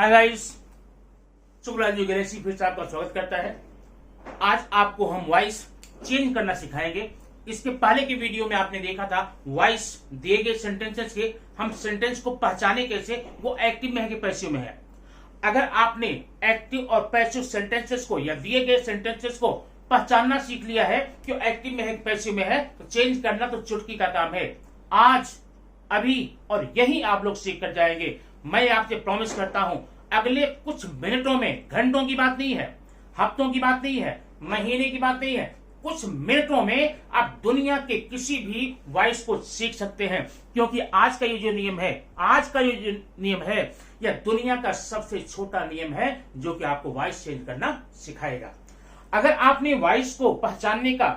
Hi guys, Shuklal जी Galaxy फिर से आपका स्वागत करता है। आज आपको हम वॉइस चेंज करना सिखाएंगे। इसके पहले की वीडियो में आपने देखा था वॉइस दिए गए सेंटेंसेस के हम सेंटेंस को पहचाने कैसे, वो एक्टिव में है कि पैसिव में है। अगर आपने एक्टिव और पैसिव सेंटेंसेस को या दिए गए सेंटेंसेस को पहचानना सीख लिया है कि एक्टिव में है कि पैसिव में है, तो चेंज करना तो चुटकी का काम है। आज अभी और यही आप लोग सीख कर जाएंगे। मैं आपसे प्रॉमिस करता हूं, अगले कुछ मिनटों में, घंटों की बात नहीं है, हफ्तों की बात नहीं है, महीने की बात नहीं है, कुछ मिनटों में आप दुनिया के किसी भी वॉइस को सीख सकते हैं। क्योंकि आज का ये जो नियम है, यह दुनिया का सबसे छोटा नियम है जो कि आपको वॉइस चेंज करना सिखाएगा। अगर आपने वॉइस को पहचानने का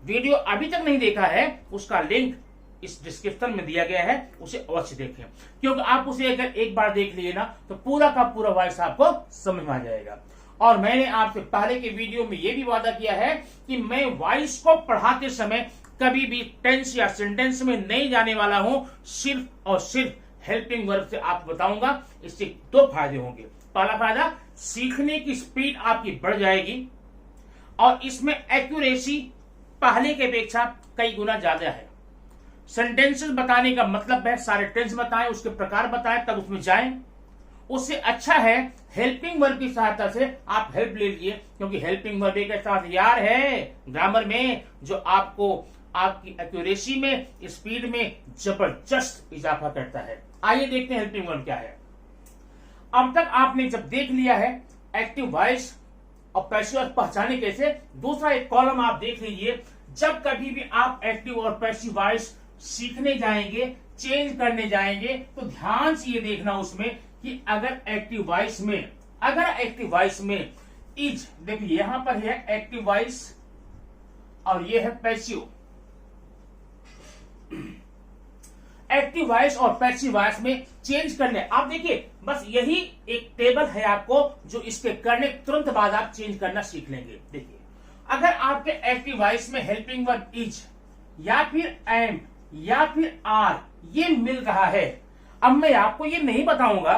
वीडियो अभी तक नहीं देखा है, उसका लिंक इस डिस्क्रिप्शन में दिया गया है, उसे अवश्य देखें। क्योंकि आप उसे अगर एक बार देख लिए ना, तो पूरा का पूरा वॉइस आपको समझ में आ जाएगा। और मैंने आपसे पहले के वीडियो में यह भी वादा किया है कि मैं वॉइस को पढ़ाते समय कभी भी टेंस या सेंटेंस में नहीं जाने वाला हूं। सिर्फ और सिर्फ हेल्पिंग वर्ब से आपको बताऊंगा। इससे दो फायदे होंगे। पहला फायदा, सीखने की स्पीड आपकी बढ़ जाएगी और इसमें एक्यूरेसी पहले के अपेक्षा कई गुना ज्यादा है। सेंटेंसेस बताने का मतलब है सारे टेंस बताएं, उसके प्रकार बताएं, तब उसमें जाएं। उससे अच्छा है हेल्पिंग वर्ब की सहायता से आप हेल्प ले लीजिए। क्योंकि हेल्पिंग वर्ब एक ऐसा हथियार है ग्रामर में जो आपको आपकी एक्यूरेसी में, स्पीड में जबरदस्त इजाफा करता है। आइए देखते हैं हेल्पिंग वर्ब क्या है। अब तक आपने जब देख लिया है एक्टिव वॉइस और पैसिव वॉइस पहचाने कैसे, दूसरा एक कॉलम आप देख लीजिए। जब कभी भी आप एक्टिव और पैसिव वॉइस सीखने जाएंगे, चेंज करने जाएंगे, तो ध्यान से ये देखना उसमें कि अगर एक्टिव वॉइस में इज, देखिए यहां पर है एक्टिव वॉइस और ये है पैसिव। एक्टिव वॉइस और पैसिव वॉइस में चेंज करने, आप देखिए बस यही एक टेबल है आपको, जो इसके करने तुरंत बाद आप चेंज करना सीख लेंगे। देखिए, अगर आपके एक्टिव वॉइस में हेल्पिंग वर्ब इज या फिर एम या फिर आर ये मिल रहा है, अब मैं आपको ये नहीं बताऊंगा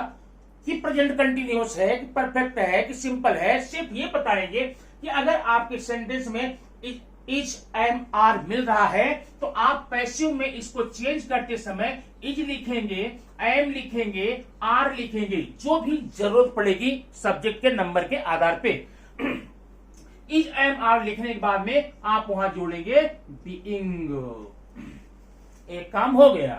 कि प्रेजेंट कंटिन्यूअस है कि परफेक्ट है कि सिंपल है। सिर्फ ये बताएंगे कि अगर आपके सेंटेंस में इज एम आर मिल रहा है, तो आप पैसिव में इसको चेंज करते समय इज लिखेंगे, एम लिखेंगे, आर लिखेंगे, जो भी जरूरत पड़ेगी सब्जेक्ट के नंबर के आधार पे। इज एम आर लिखने के बाद में आप वहां जोड़ेंगे बीइंग। एक काम हो गया।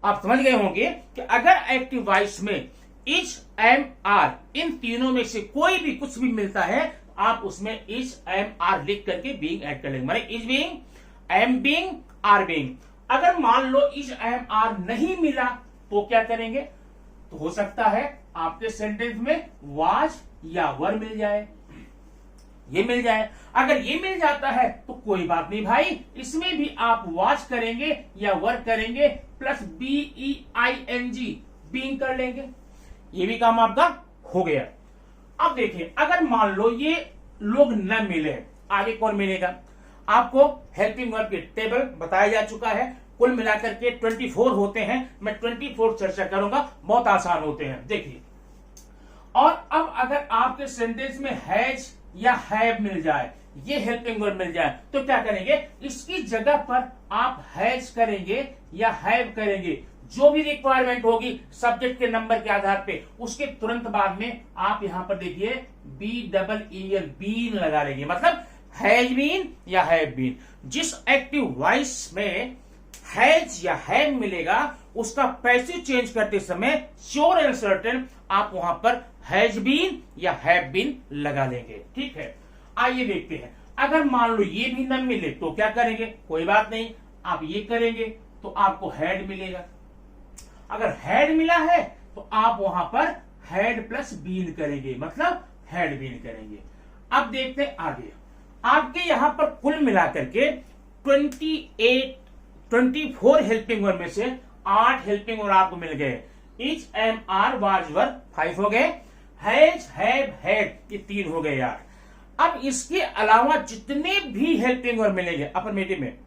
आप समझ गए होंगे कि अगर एक्टिव वॉइस में इज एम आर इन तीनों में से कोई भी कुछ भी मिलता है, आप उसमें इज एम आर लिख करके बीइंग ऐड कर लेंगे। माने is being, am being, are being. अगर मान लो इज एम आर नहीं मिला तो क्या करेंगे? तो हो सकता है आपके सेंटेंस में वाज या वर मिल जाए, ये मिल जाए। अगर ये मिल जाता है तो कोई बात नहीं भाई, इसमें भी आप वाच करेंगे या वर्क करेंगे प्लस बीईआईएनजी बीइंग कर लेंगे। ये भी काम आपका हो गया। अब देखिए, अगर मान लो ये लोग न मिले, आगे कौन मिलेगा? आपको हेल्पिंग वर्ब के टेबल बताया जा चुका है। कुल मिलाकर के 24 होते हैं। मैं 24 चर्चा करूंगा, बहुत आसान होते हैं। देखिए, और अब अगर आपके सेंटेंस में हैज या हैव मिल जाए, ये हेल्पिंग वर्ब मिल जाए, तो क्या करेंगे? इसकी जगह पर आप हैज करेंगे या हैव करेंगे। जो भी रिक्वायरमेंट होगी सब्जेक्ट के नंबर के आधार पे, उसके तुरंत बाद में आप यहां पर देखिए BEEN बीन लगा लेंगे। मतलब हैज बीन या हैव बीन। जिस एक्टिव वॉइस में हैज या हैव मिलेगा, उसका पैसिव चेंज करते समय श्योर एंड सर्टेन आप वहां पर हैज बीन या हैव बीन लगा लेंगे। ठीक है, आइए देखते हैं। अगर मान लो ये भी न मिले तो क्या करेंगे? कोई बात नहीं, आप ये करेंगे तो आपको हैड मिलेगा। अगर हैड मिला है तो आप वहां पर हैड प्लस बीन करेंगे, मतलब हैड बीन करेंगे। अब देखते हैं आगे। आपके यहां पर कुल मिलाकर के 24 हेल्पिंग वर्ब में से 8 हेल्पिंग वर्ब आपको मिल गए। Is, am, are, was, were 5 हो गए। हैज, हैव, हैड ये 3 हो गए यार। अब इसके अलावा जितने भी हेल्पिंग वर्ब मिलेंगे अफर्मेटिव में,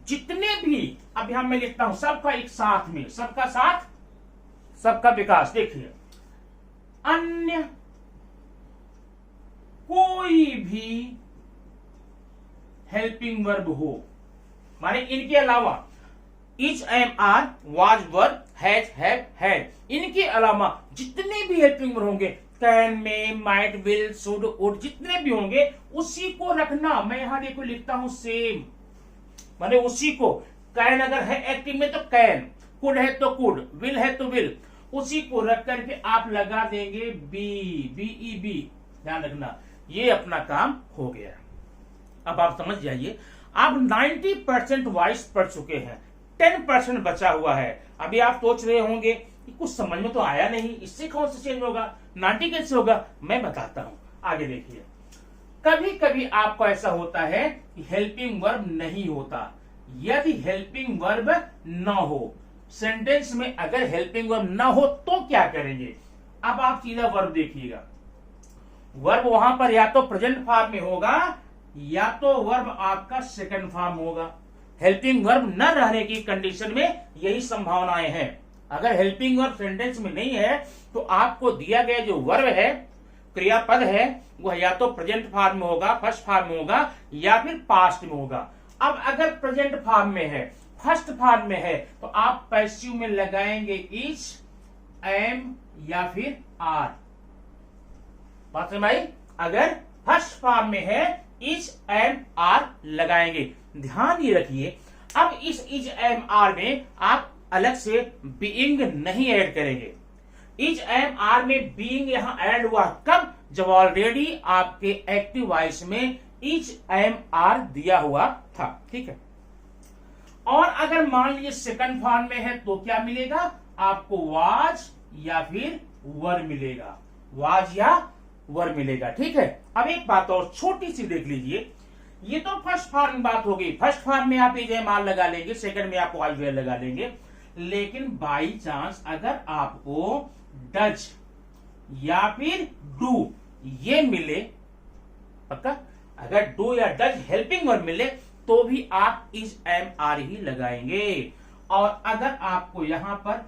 जितने भी, अब यहां मैं लिखता हूं सबका एक साथ में, सबका साथ सबका विकास। देखिए अन्य कोई भी हेल्पिंग वर्ब हो, माने इनके अलावा is, am, are, was, were, has, have, had, इनके अलावा जितने भी हेल्पिंग वर्ब होंगे, can, may, might, will, should, would, जितने भी होंगे उसी को रखना। मैं यहां देखो लिखता हूं सेम, माने उसी को। कैन अगर है एक्टिव में तो कैन, कुड है तो कुड, विल है तो विल, उसी को रख करके आप लगा देंगे बी, बीई बी, ध्यान रखना, ये अपना काम हो गया। अब आप समझ जाइए, आप 90% वॉइस पढ़ चुके हैं, 10% बचा हुआ है। अभी आप सोच रहे होंगे कि कुछ समझ में तो आया नहीं, इससे कौन सा चेंज होगा, 90 कैसे होगा, मैं बताता हूं, आगे देखिए। कभी कभी आपको ऐसा होता है कि हेल्पिंग वर्ब नहीं होता। यदि हेल्पिंग वर्ब न हो, सेंटेंस में अगर हेल्पिंग वर्ब न हो तो क्या करेंगे। अब आप सीधा वर्ब देखिएगा, वर्ब वहां पर या तो प्रेजेंट फॉर्म में होगा या तो वर्ब आपका सेकंड फॉर्म होगा। हेल्पिंग वर्ब न रहने की कंडीशन में यही संभावनाएं हैं। अगर हेल्पिंग वर्ब सेंटेंस में नहीं है तो आपको दिया गया जो वर्ब है, क्रियापद है, वह या तो प्रेजेंट फॉर्म में होगा, फर्स्ट फॉर्म में होगा, या फिर पास्ट में होगा। अब अगर प्रेजेंट फॉर्म में है, फर्स्ट फॉर्म में है, तो आप पैसिव में लगाएंगे इज, एम या फिर आर। बात समझ आई? अगर फर्स्ट फॉर्म में है इज, एम, आर लगाएंगे। ध्यान ये रखिए, अब इस इज, एम, आर में आप अलग से बीइंग नहीं ऐड करेंगे। इज, एम, आर में बीइंग यहां ऐड हुआ कब, जब ऑलरेडी आपके एक्टिव वॉइस में इज, एम, आर दिया हुआ था। ठीक है, और अगर मान लीजिए सेकंड फॉर्म में है तो क्या मिलेगा आपको, वाज या फिर वर मिलेगा, वाज या वर मिलेगा। ठीक है, अब एक बात और छोटी सी देख लीजिए, ये तो फर्स्ट फॉर्म में बात हो गई। फर्स्ट फॉर्म में आप इज, एम, आर लगा लेंगे, सेकंड में आप वाज, वेयर लगा लेंगे। लेकिन बाई चांस अगर आपको डज या फिर डू ये मिले, पक्का, अगर डू या डज हेल्पिंग वर्ब मिले तो भी आप इज, एम, आर ही लगाएंगे। और अगर आपको यहां पर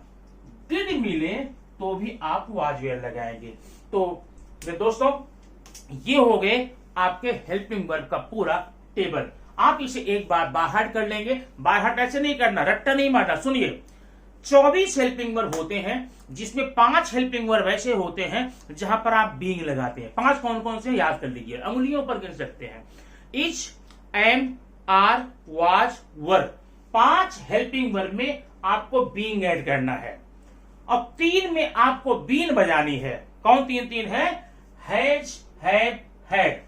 डिड मिले तो भी आप वाज, वेयर लगाएंगे। तो दोस्तों, ये हो गए आपके हेल्पिंग वर्ब का पूरा टेबल। आप इसे एक बार बाहर कर लेंगे। बाहर ऐसे नहीं करना, रट्टा नहीं मारना। सुनिए, 24 हेल्पिंग वर्ब होते हैं, जिसमें 5 हेल्पिंग वर्ब ऐसे होते हैं जहां पर आप बीइंग लगाते हैं। 5 कौन कौन से याद कर लीजिए, अंगुलियों पर गिन सकते हैं। Is, am, are, was, were, 5 helping verb में आपको बीइंग ऐड करना है। और 3 में आपको बीन बजानी है। कौन 3 है, हैज, हैव, हैड,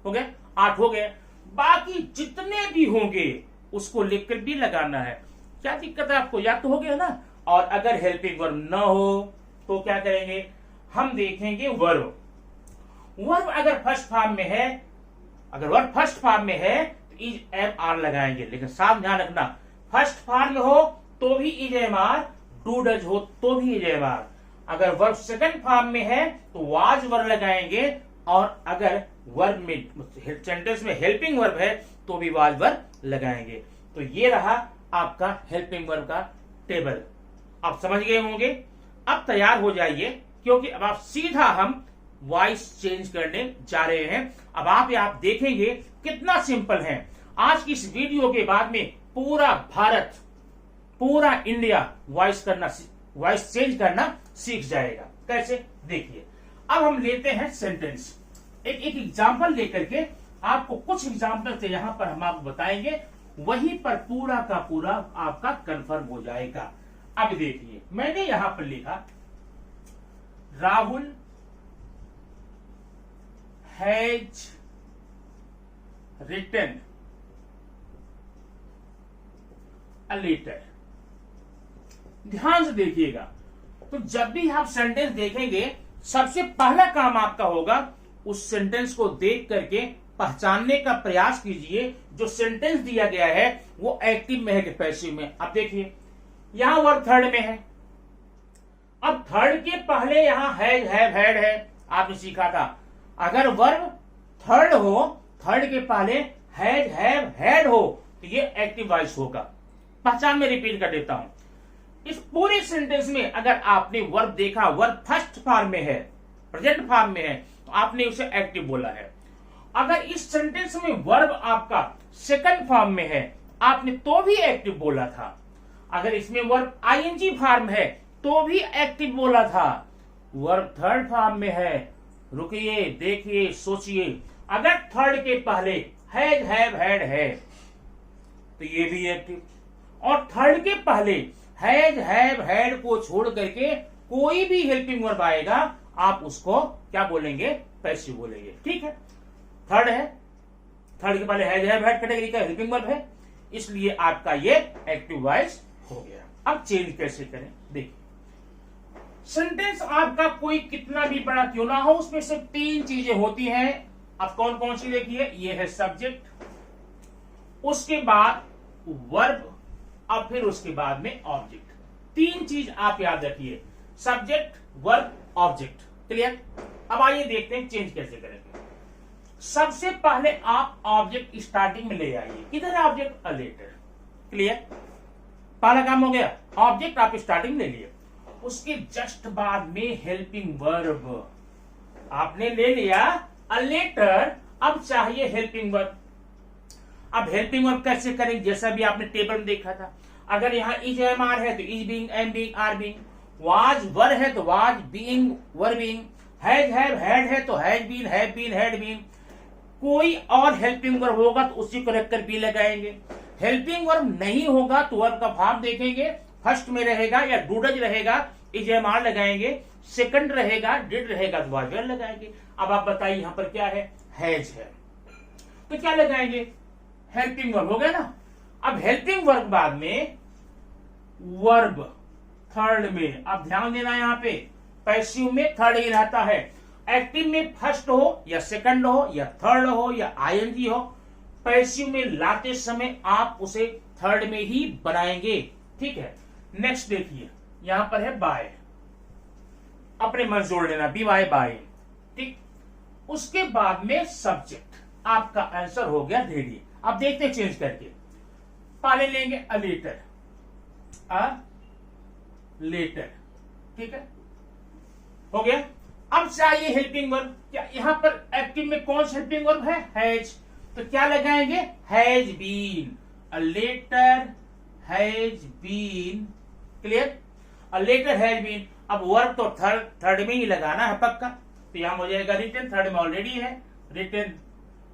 हो गया, 8 हो गए। बाकी जितने भी होंगे उसको लिखकर भी लगाना है। क्या दिक्कत है आपको, याद तो हो गया ना। और अगर हेल्पिंग वर्ब न हो तो क्या करेंगे, हम देखेंगे वर्ब। वर्ब अगर फर्स्ट फॉर्म में है, अगर वर्ब फर्स्ट फॉर्म में है तो इज, एम, आर लगाएंगे। लेकिन साफ ध्यान रखना, फर्स्ट फॉर्म में हो तो भी is, am, are, do, does हो तो भी इज, एम, आर। अगर वर्ब सेकंड फॉर्म में है तो वाज, वर लगाएंगे। और अगर वर्ब में, सेंटेंस में हेल्पिंग वर्ब है तो भी वाज, वर लगाएंगे। तो ये रहा आपका हेल्पिंग वर्ब का टेबल। आप समझ गए होंगे। अब तैयार हो जाइए, क्योंकि अब आप सीधा हम वॉइस चेंज करने जा रहे हैं। अब आप देखेंगे कितना सिंपल है। आज की इस वीडियो के बाद में पूरा भारत, पूरा इंडिया वॉइस चेंज करना सीख जाएगा। कैसे, देखिए। अब हम लेते हैं सेंटेंस, एक एग्जाम्पल लेकर के आपको कुछ एग्जाम्पल से यहां पर हम आपको बताएंगे, वहीं पर पूरा का पूरा आपका कंफर्म हो जाएगा। अब देखिए, मैंने यहां पर लिखा Rahul has written a letter. ध्यान से देखिएगा, तो जब भी आप सेंटेंस देखेंगे सबसे पहला काम आपका होगा उस सेंटेंस को देख करके पहचानने का प्रयास कीजिए जो सेंटेंस दिया गया है वो एक्टिव में है कि पैसिव में। अब देखिए, यहां वर्ब थर्ड में है। अब थर्ड के पहले यहां हैज, हैव, हैड है। आपने सीखा था अगर वर्ब थर्ड हो, थर्ड के पहले हैज, हैव, हैड हो तो ये एक्टिव वॉइस होगा। पहचान में रिपीट कर देता हूं। इस पूरे सेंटेंस में अगर आपने वर्ब देखा, वर्ब फर्स्ट फॉर्म में है, प्रेजेंट फॉर्म में है तो आपने उसे एक्टिव बोला है। अगर इस सेंटेंस में वर्ब आपका सेकंड फॉर्म में है आपने तो भी एक्टिव बोला था। अगर इसमें वर्ब आईएनजी फॉर्म है तो भी एक्टिव बोला था। वर्ब थर्ड फॉर्म में है, रुकिए, देखिए, सोचिए, अगर थर्ड के पहले हैज, हैव, हैड है तो ये भी एक्टिव, और थर्ड के पहले हैज, हैव, हैड को छोड़ करके कोई भी हेल्पिंग वर्ब आएगा आप उसको क्या बोलेंगे? पैसिव बोलेंगे। ठीक है, थर्ड है, थर्ड के पहले हैज, हैव, हैड कैटेगरी का हेल्पिंग वर्ब है, इसलिए आपका ये एक्टिव वॉइस हो गया। अब चेंज कैसे करें? देखिए, सेंटेंस आपका कोई कितना भी बड़ा क्यों ना हो उसमें से तीन चीजें होती हैं। अब कौन कौन सी देखिए, ये है सब्जेक्ट, उसके बाद वर्ब, अब फिर उसके बाद में ऑब्जेक्ट। तीन चीज आप याद रखिए, सब्जेक्ट, वर्ब, ऑब्जेक्ट। क्लियर? अब आइए देखते हैं चेंज कैसे करेंगे। सबसे पहले आप ऑब्जेक्ट स्टार्टिंग में ले आइए। किधर है ऑब्जेक्ट? A letter. क्लियर? पहला काम हो गया, ऑब्जेक्ट आप स्टार्टिंग ले लिए। उसके जस्ट बाद में हेल्पिंग वर्ब आपने ले लिया, अ लेटर। अब चाहिए हेल्पिंग वर्ब। अब हेल्पिंग वर्ब कैसे करेंगे? जैसा भी आपने टेबल में देखा था, अगर यहाँ इज, एम, आर है तो is being, am being, are being, was were है तो was being, were being, has, have, had है तो has been, have been, had been. कोई और हेल्पिंग वर्ब होगा तो उसी को रखकर बी लगाएंगे। हेल्पिंग वर्ब नहीं होगा तो वर्ब का फॉर्म देखेंगे, फर्स्ट में रहेगा या डूडज रहेगा, इज, एम, आर लगाएंगे, सेकंड रहेगा, डिड रहेगा तो वाज, वर लगाएंगे। अब आप बताइए यहाँ पर क्या है? हैज है तो क्या लगाएंगे? हेल्पिंग वर्ब हो गया ना। अब हेल्पिंग वर्ब बाद में वर्ब थर्ड में, अब ध्यान देना यहाँ पे पैसिव में थर्ड ही रहता है, एक्टिव में फर्स्ट हो या सेकंड हो या थर्ड हो या आईएनजी हो, पैसिव में लाते समय आप उसे थर्ड में ही बनाएंगे। ठीक है, नेक्स्ट देखिए, यहां पर है बाय, अपने मन जोड़ लेना, बी वाई बाय। ठीक, उसके बाद में सब्जेक्ट, आपका आंसर हो गया रेडी। अब देखते हैं चेंज करके, पहले लेंगे अ लेटर, अ लेटर। ठीक है, हो गया। अब चाहिए हेल्पिंग वर्ब। क्या यहां पर एक्टिव में कौन सा हेल्पिंग वर्ब है? हैज, तो क्या लगाएंगे? Has been, a letter has been. Clear? A letter has been. अब वर्ब तो थर्ड में ही लगाना है पक्का, तो यहां हो जाएगा रिटन, थर्ड में ऑलरेडी है written,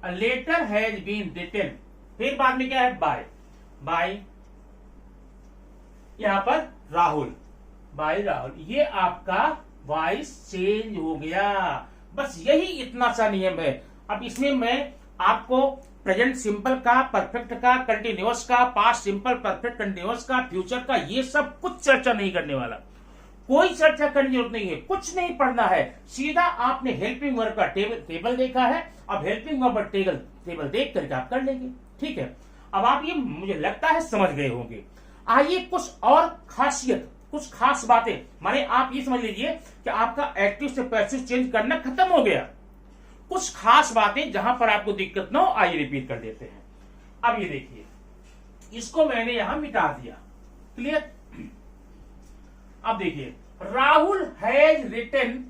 a letter has been written. फिर बाद में क्या है? बाय, बाय यहां पर राहुल, बाय राहुल। ये आपका वॉइस चेंज हो गया। बस यही इतना सा नियम है। अब इसमें मैं आपको प्रेजेंट सिंपल का, परफेक्ट का, कंटिन्यूअस का, पास्ट सिंपल, परफेक्ट कंटिन्यूअस का, फ्यूचर का, ये सब कुछ चर्चा नहीं करने वाला। कोई चर्चा करने की जरूरत नहीं है, कुछ नहीं पढ़ना है, सीधा आपने हेल्पिंग वर्ब का टेबल देखा है, अब हेल्पिंग वर्ब टेबल देख करके आप कर लेंगे। ठीक है, अब आप ये मुझे लगता है समझ गए होंगे। आइए कुछ और खासियत, कुछ खास बातें, माने आप ये समझ लीजिए कि आपका एक्टिव से पैसिव चेंज करना खत्म हो गया। कुछ खास बातें जहां पर आपको दिक्कत ना हो, आइए रिपीट कर देते हैं। अब ये देखिए, इसको मैंने यहां मिटा दिया। क्लियर? अब देखिए, राहुल हैज रिटन,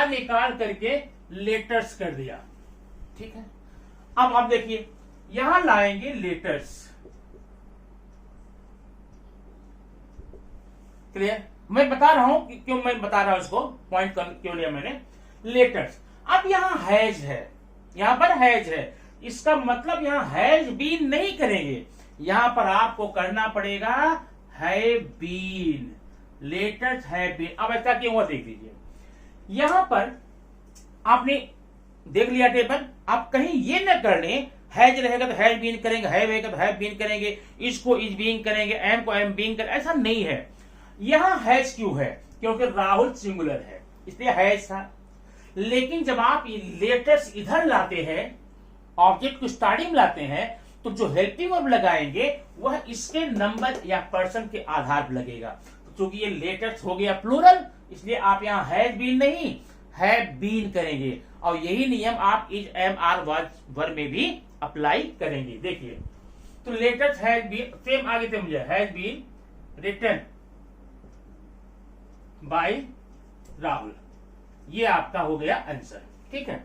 निकाल करके लेटर्स कर दिया। ठीक है, अब देखिए यहां लाएंगे लेटर्स। क्लियर? मैं बता रहा हूं कि क्यों मैं बता रहा हूं, इसको पॉइंट क्यों लिया मैंने, लेटर्स। अब यहां हैज है, यहां पर हैज है, इसका मतलब यहां हैज बीन नहीं करेंगे, यहां पर आपको करना पड़ेगा have been, letters have been. अब ऐसा क्यों हुआ देख लीजिए, यहां पर आपने देख लिया टेबल, आप कहीं ये न कर लें हैज रहेगा तो हैज बीन करेंगे, हैव रहेगा तो हैव बीन करेंगे, इसको इज बीइंग करेंगे, एम को एम बीइंग करेंगे, ऐसा नहीं है। यहां हैज क्यों है? क्योंकि राहुल सिंगुलर है, इसलिए हैज था। लेकिन जब आप लेटर्स इधर लाते हैं, ऑब्जेक्ट को स्टार्टिंग लाते हैं, तो जो हेल्पिंग वर्ब लगाएंगे वह इसके नंबर या पर्सन के आधार पर लगेगा। क्योंकि ये लेटर्स हो गया प्लूरल, इसलिए आप यहां हैज बीन नहीं हैव बीन करेंगे, और यही नियम आप इज, एम, आर वर्ब में भी अप्लाई करेंगे। देखिए, तो लेटर्स हैज बीन, सेम आगे से मुझे has been written by Rahul. ये आपका हो गया आंसर। ठीक है,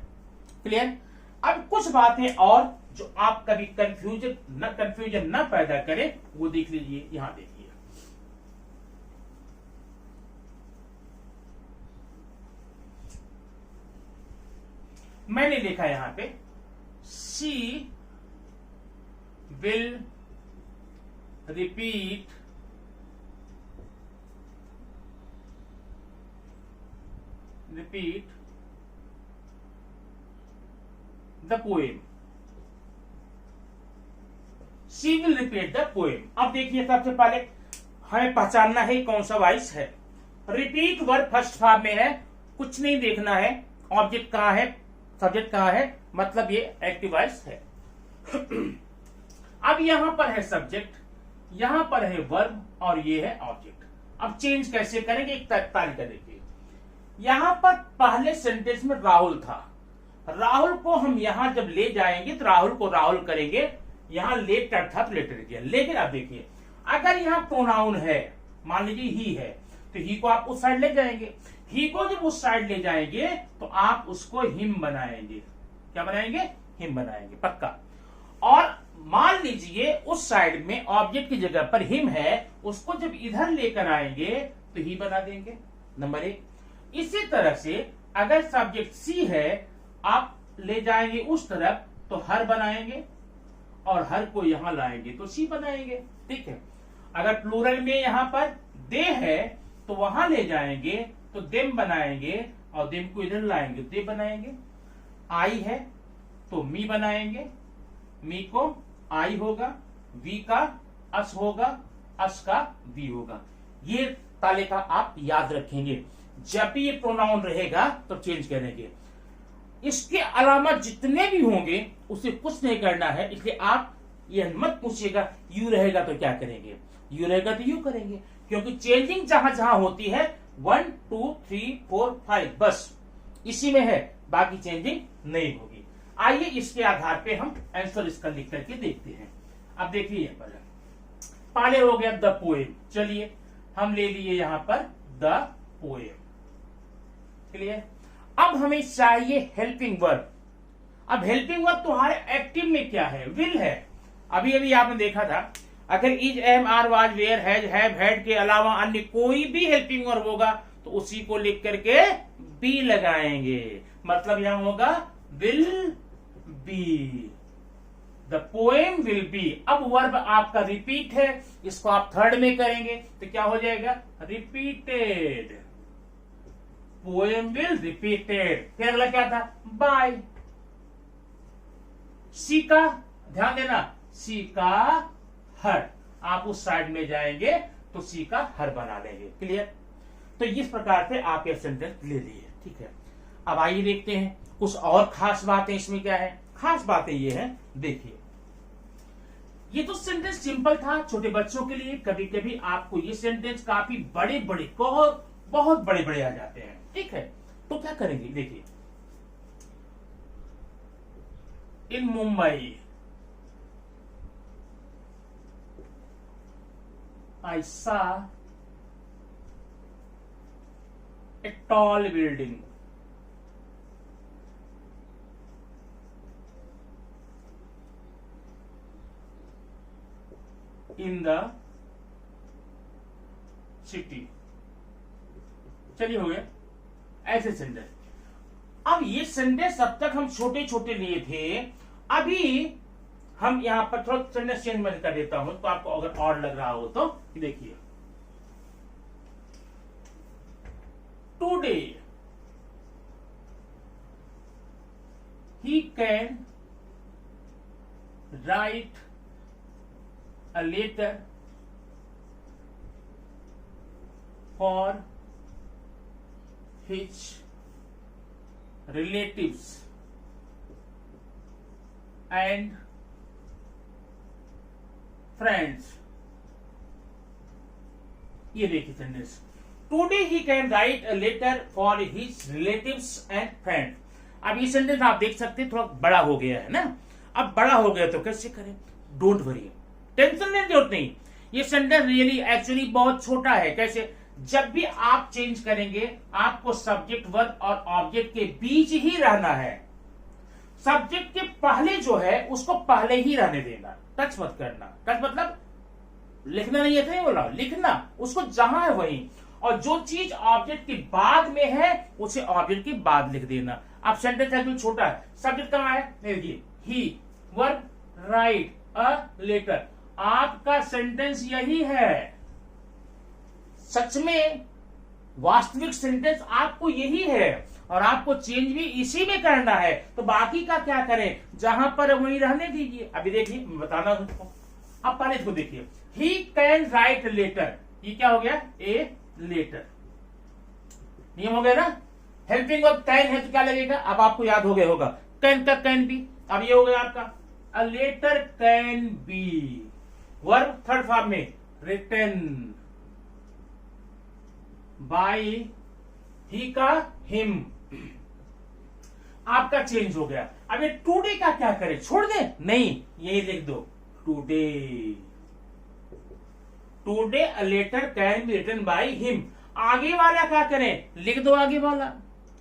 क्लियर। अब कुछ बातें और जो आप कभी कंफ्यूजन न पैदा करें वो देख लीजिए। यहां देखिए, मैंने लिखा यहां पे she will repeat the poem. She will repeat the poem. अब देखिए, सबसे पहले हमें पहचानना है कौन सा वॉइस है। रिपीट वर्ब फर्स्ट फॉर्म में है, कुछ नहीं देखना है। ऑब्जेक्ट कहां है, सब्जेक्ट कहां है, मतलब ये एक्टिव वॉइस है। अब यहां पर है सब्जेक्ट, यहां पर है वर्ब और ये है ऑब्जेक्ट। अब चेंज कैसे करेंगे, एक तालिका देखिए। यहां पर पहले सेंटेंस में राहुल था, राहुल को हम यहां जब ले जाएंगे तो राहुल को राहुल करेंगे, यहां लेटर था तो लेटर किया। लेकिन आप देखिए, अगर यहां प्रोनाउन है, मान लीजिए ही है, तो ही को आप उस साइड ले जाएंगे। ही को जब उस साइड ले जाएंगे तो आप उसको हिम बनाएंगे। क्या बनाएंगे, हिम बनाएंगे पक्का। और मान लीजिए उस साइड में ऑब्जेक्ट की जगह पर हिम है, उसको जब इधर लेकर आएंगे तो ही बना देंगे, नंबर 1। इसी तरह से अगर सब्जेक्ट सी है, आप ले जाएंगे उस तरफ तो हर बनाएंगे, और हर को यहां लाएंगे तो सी बनाएंगे। ठीक है, अगर प्लूरल में यहां पर दे है तो वहां ले जाएंगे तो देम बनाएंगे, और देम को इधर लाएंगे दे बनाएंगे। आई है तो मी बनाएंगे, मी को आई होगा, वी का अस होगा, अस का वी होगा। ये तालिका आप याद रखेंगे, जब भी ये प्रोनाउन रहेगा तो चेंज करेंगे। इसके अलावा जितने भी होंगे उसे कुछ नहीं करना है, इसलिए आप ये मत पूछिएगा यू रहेगा तो क्या करेंगे, यू रहेगा तो यू करेंगे, क्योंकि चेंजिंग जहां जहां होती है 1 2 3 4 5 बस इसी में है, बाकी चेंजिंग नहीं होगी। आइए इसके आधार पे हम आंसर इसका लिख करके देखते हैं। अब देखिए यहाँ पर पहले हो गया द पोएम, चलिए हम ले लिए यहां पर द पोएम, क्लियर। अब हमें चाहिए हेल्पिंग वर्ब। अब हेल्पिंग वर्ब तुम्हारे एक्टिव में क्या है, विल है। अभी अभी आपने देखा था, अगर is am are was were has have had के अलावा अन्य कोई भी हेल्पिंग वर्ब होगा तो उसी को लिख करके बी लगाएंगे, मतलब यहां होगा will be, the poem will be. अब वर्ब आपका रिपीट है, इसको आप थर्ड में करेंगे तो क्या हो जाएगा, रिपीटेड, पोएम विल रिपीटेड। फिर अगला क्या था, बाय। सी का ध्यान देना, सी का हर, आप उस साइड में जाएंगे तो सी का हर बना लेंगे, क्लियर। तो इस प्रकार से आप ये सेंटेंस ले लिए, ठीक है। अब आइए देखते हैं कुछ और खास बातें इसमें क्या है। खास बातें ये है, देखिए ये तो सेंटेंस सिंपल था छोटे बच्चों के लिए, कभी कभी आपको ये सेंटेंस काफी बड़े बड़े बहुत बड़े बड़े आ जाते हैं, ठीक है। तो क्या करेंगे, देखिए इन Mumbai I saw a tall building. In the city. चलिए हो गया ऐसे सेंटेंस। अब ये सेंटेंस अब तक हम छोटे छोटे लिए थे, अभी हम यहां पर थोड़ा सेंटेंस चेंज में कर देता हूं तो आपको अगर और लग रहा हो तो देखिए, today he can write a letter for his relatives and friends। ये देखिए sentence, today he can write a letter for his relatives and friends. अब ये सेंटेंस आप देख सकते हैं थोड़ा बड़ा हो गया है ना। अब बड़ा हो गया तो कैसे करें, डोंट वरी, टेंशन लेने की जरूरत नहीं। ये सेंटेंस रियली एक्चुअली बहुत छोटा है। कैसे, जब भी आप चेंज करेंगे आपको सब्जेक्ट वर्ब और ऑब्जेक्ट के बीच ही रहना है। सब्जेक्ट के पहले जो है उसको पहले ही रहने देना, टच मत करना। टच मतलब लिखना नहीं है, तो नहीं बोला, लिखना उसको जहां है वहीं, और जो चीज ऑब्जेक्ट के बाद में है उसे ऑब्जेक्ट के बाद लिख देना। अब सेंटेंस है जो छोटा है, सब्जेक्ट कहां है, देखिए ही, वर्ब राइट अ लेटर। आपका सेंटेंस यही है, सच में वास्तविक सेंटेंस आपको यही है, और आपको चेंज भी इसी में करना है। तो बाकी का क्या करें, जहां पर वहीं रहने दीजिए। अभी देखिए मैं बताना हूं, अब पहले इसको देखिए, ही कैन राइट लेटर, ये क्या हो गया, ए लेटर, नियम हो गया ना। हेल्पिंग वर्ब कैन है तो क्या लगेगा, अब आपको याद हो गया होगा, कैन का कैन बी। अब ये हो गया आपका a letter can be, verb third form में रिटन बाय ही का हिम, आपका चेंज हो गया। अब ये टुडे का क्या करें, छोड़ दे, नहीं यही लिख दो, today. Today a letter can be written by him, आगे वाला क्या करें, लिख दो आगे वाला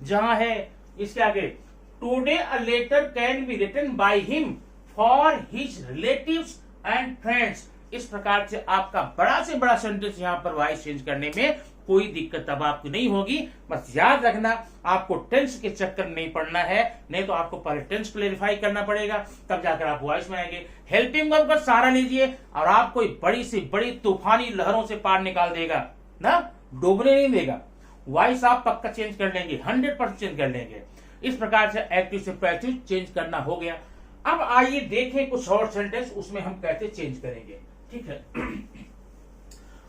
जहां है, इसके आगे today a letter can be written by him for his relatives and friends. इस प्रकार से आपका बड़ा से बड़ा सेंटेंस यहां पर वॉइस चेंज करने में कोई दिक्कत अब आपको नहीं होगी। बस याद रखना आपको टेंस के चक्कर में नहीं पड़ना है, नहीं तो आपको पहले टेंस क्लेरिफाई करना पड़ेगा, तब जाकर आप वॉइस में आएंगे। हेल्पिंग वर्ब का सहारा लीजिए और आप कोई बड़ी से बड़ी तूफानी लहरों से पार निकाल देगा ना, डूबने नहीं देगा। वॉइस आप पक्का चेंज कर लेंगे, 100% चेंज कर लेंगे। इस प्रकार से एक्टिव से पैसिव चेंज करना हो गया। अब आइए देखें कुछ और सेंटेंस, उसमें हम कैसे चेंज करेंगे, ठीक है।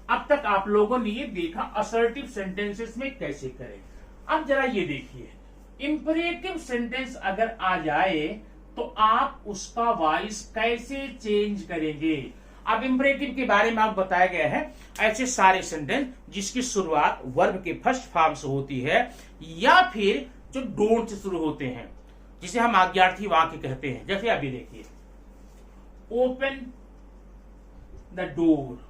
अब तक आप लोगों ने ये देखा असर्टिव सेंटेंसेस में कैसे करें। अब जरा ये देखिए, इंपरेटिव सेंटेंस अगर आ जाए तो आप उसका वॉइस कैसे चेंज करेंगे। अब इंपरेटिव के बारे में आपको बताया गया है, ऐसे सारे सेंटेंस जिसकी शुरुआत वर्ब के फर्स्ट फॉर्म से होती है या फिर जो डोंट से शुरू होते हैं, जिसे हम आज्ञार्थी वाक्य कहते हैं। जैसे अभी देखिए, ओपन द डोर,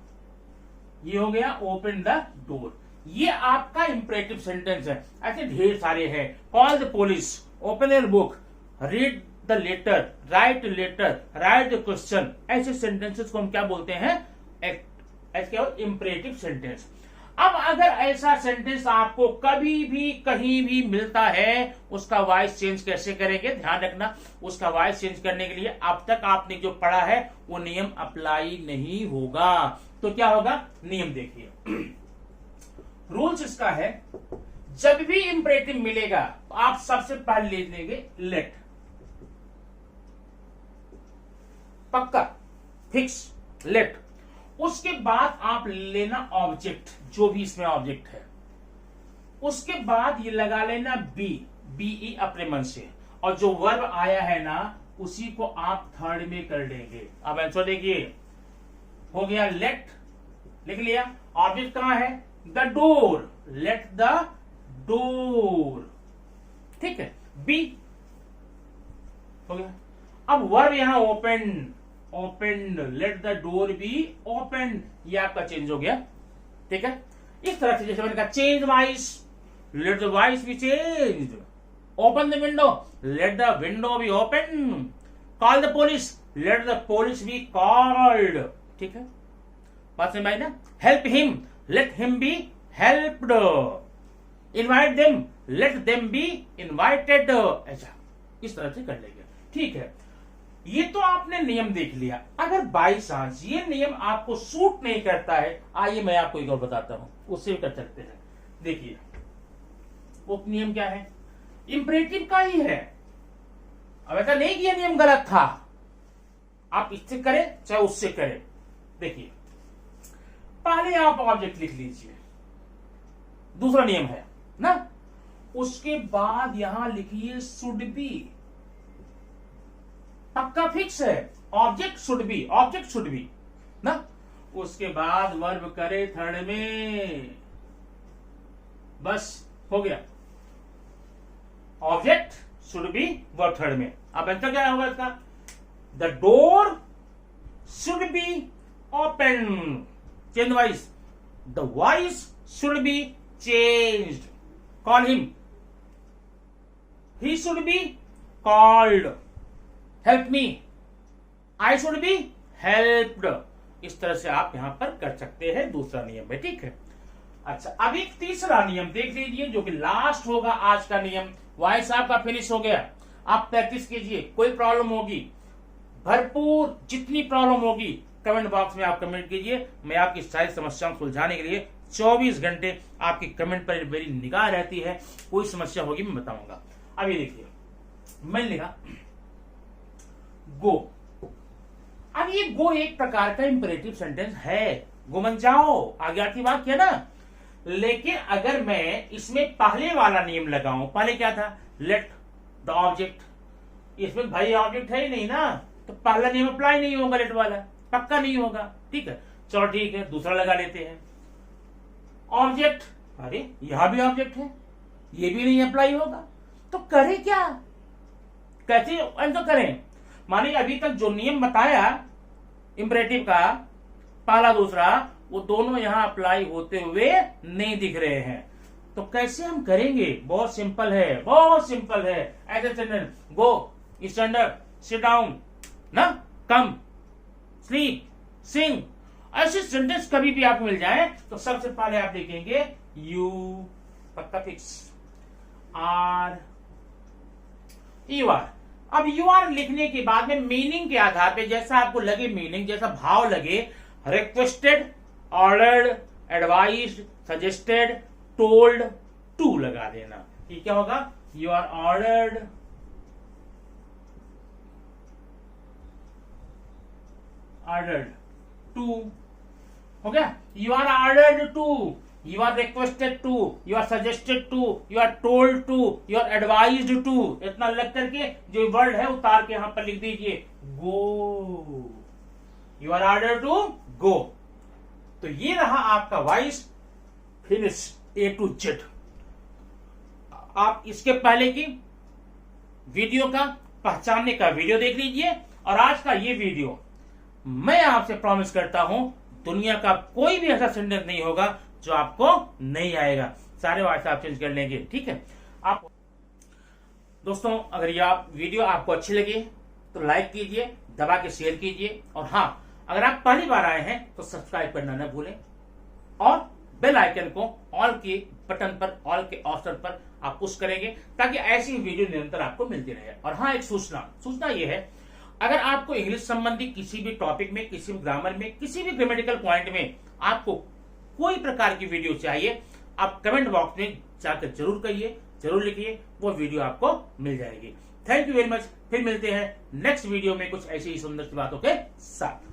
ये हो गया ओपन द डोर, ये आपका इंपरेटिव सेंटेंस है। ऐसे ढेर सारे हैं, call the police, open your book, read the letter, write letter, write the question. ऐसे सेंटेंसेस को हम क्या बोलते हैं, ऐसे इंपरेटिव सेंटेंस। अब अगर ऐसा सेंटेंस आपको कभी भी कहीं भी मिलता है, उसका वॉइस चेंज कैसे करेंगे, ध्यान रखना। उसका वॉइस चेंज करने के लिए अब तक आपने जो पढ़ा है वो नियम अप्लाई नहीं होगा। तो क्या होगा, नियम देखिए, रूल्स इसका है, जब भी इंपरेटिव मिलेगा तो आप सबसे पहले ले लेंगे लेट, पक्का फिक्स लेट। उसके बाद आप लेना ऑब्जेक्ट, जो भी इसमें ऑब्जेक्ट है, उसके बाद ये लगा लेना बी, बीई अपने मन से, और जो वर्ब आया है ना उसी को आप थर्ड में कर लेंगे। अब आंसर देखिए, हो गया लेट, लिख लिया। ऑब्जेक्ट कहां है, the door, let the door, ठीक है, बी हो गया। अब वर्ब यहां open, open, let the door be open, ये आपका चेंज हो गया, ठीक है। इस तरह से जैसे मैंने कहा change voice, let the voice be changed, open the window, let the window be open, call the police, let the police be called, ठीक है, बात समझ में आई ना। Help him, let him be helped, invite them, let them be invited, ऐसा इस तरह से कर लेंगे, ठीक है। ये तो आपने नियम देख लिया। अगर बाई चांस ये नियम आपको सूट नहीं करता है, आइए मैं आपको एक और बताता हूं, उससे भी कर सकते हैं। देखिए वो नियम क्या है, इंपरेटिव का ही है। अब ऐसा नहीं कि ये नियम गलत था, आप इससे करें चाहे उससे करें। देखिए पहले आप ऑब्जेक्ट लिख लीजिए, दूसरा नियम है ना, उसके बाद यहां लिखिए शुड बी, पक्का फिक्स है, object should be, object should be ना। उसके बाद वर्ब करे थर्ड में, बस हो गया, object should be verb third में। अब आंसर क्या होगा इसका, the door should be open, change voice, the voice should be changed, call him, he should be called, help me, I should be helped. इस तरह से आप यहां पर कर सकते हैं, दूसरा नियम है, ठीक है। अच्छा, अब एक तीसरा नियम देख लीजिए जो कि लास्ट होगा आज का नियम। वॉइस आपका फिनिश हो गया, आप प्रैक्टिस कीजिए, कोई प्रॉब्लम होगी भरपूर, जितनी प्रॉब्लम होगी कमेंट बॉक्स में आप कमेंट कीजिए। मैं आपकी सारी समस्याओं को सुलझाने के लिए 24 घंटे आपकी कमेंट पर मेरी निगाह रहती है, कोई समस्या होगी मैं बताऊंगा। अभी देखिए, मैंने लिखा गो। अब ये गो एक प्रकार का इंपरेटिव सेंटेंस है, गो मन जाओ, आज्ञार्थी वाक्य ना। लेकिन अगर मैं इसमें पहले वाला नियम लगाऊं, पहले क्या था, लेट द ऑब्जेक्ट, इसमें भाई ऑब्जेक्ट है ही नहीं ना, तो पहला नियम अप्लाई नहीं होगा, लेट वाला पक्का नहीं होगा, ठीक है। चलो ठीक है, दूसरा लगा लेते हैं, ऑब्जेक्ट, अरे यहां भी ऑब्जेक्ट है, ये भी नहीं अप्लाई होगा, तो करें क्या, कैसे तो करें। मानिए अभी तक जो नियम बताया इंपरेटिव का, पहला दूसरा, वो दोनों यहां अप्लाई होते हुए नहीं दिख रहे हैं, तो कैसे हम करेंगे। बहुत सिंपल है, बहुत सिंपल है। ऐसे सेंटेंस, गो, स्टैंड अप, सिट डाउन, ना, कम, स्लीप, सिंग, ऐसे सेंटेंस कभी भी आपको मिल जाए तो सबसे पहले आप लिखेंगे यू, पक्का फिक्स, आर, यू आर। अब यू आर लिखने के बाद में मीनिंग के आधार पे जैसा आपको लगे, मीनिंग जैसा भाव लगे, requested, ordered, advised, suggested, told, to लगा देना। ये क्या होगा, you are ordered, ordered to, हो गया, you are ordered to, you are requested to, you are suggested to, you are told to, you are advised to. इतना लग करके जो वर्ड है उतार के यहां पर लिख दीजिए go, you are ordered to go. तो ये रहा आपका voice finish A to Z. आप इसके पहले की वीडियो का पहचानने का वीडियो देख लीजिए, और आज का ये वीडियो मैं आपसे प्रॉमिस करता हूं दुनिया का कोई भी ऐसा सेंटेंस नहीं होगा जो आपको नहीं आएगा, सारे वॉइस आप चेंज कर लेंगे, ठीक है। आप दोस्तों, अगर यह वीडियो आपको अच्छी लगी तो लाइक कीजिए, दबा के शेयर कीजिए, और हाँ, अगर आप पहली बार आए हैं तो सब्सक्राइब करना न भूलें, और बेल आइकन को ऑल के बटन पर, ऑल के ऑप्शन पर आप पुश करेंगे ताकि ऐसी वीडियो निरंतर आपको मिलती रहे। और हाँ, एक सूचना यह है, अगर आपको इंग्लिश संबंधी किसी भी टॉपिक में, किसी भी ग्रामर में, किसी भी ग्रामेटिकल पॉइंट में आपको कोई प्रकार की वीडियो चाहिए, आप कमेंट बॉक्स में जाकर जरूर कहिए, जरूर लिखिए, वो वीडियो आपको मिल जाएगी। Thank you very much. फिर मिलते हैं नेक्स्ट वीडियो में कुछ ऐसी ही सुंदर सी बातों के साथ।